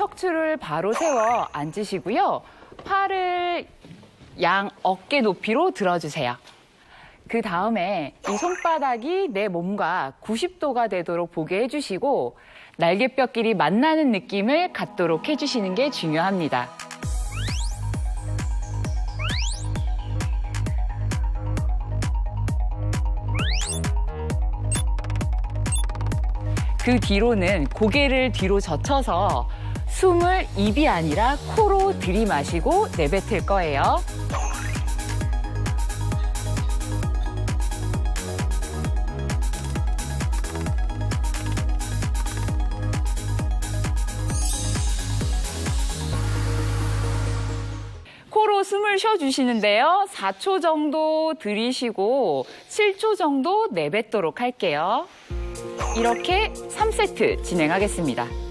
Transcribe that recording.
척추를 바로 세워 앉으시고요. 팔을 양 어깨 높이로 들어주세요. 그 다음에 이 손바닥이 내 몸과 90도가 되도록 보게 해주시고 날개뼈끼리 만나는 느낌을 갖도록 해주시는 게 중요합니다. 그 뒤로는 고개를 뒤로 젖혀서 숨을 입이 아니라 코로 들이마시고 내뱉을 거예요. 코로 숨을 쉬어주시는데요. 4초 정도 들이쉬고 7초 정도 내뱉도록 할게요. 이렇게 3세트 진행하겠습니다.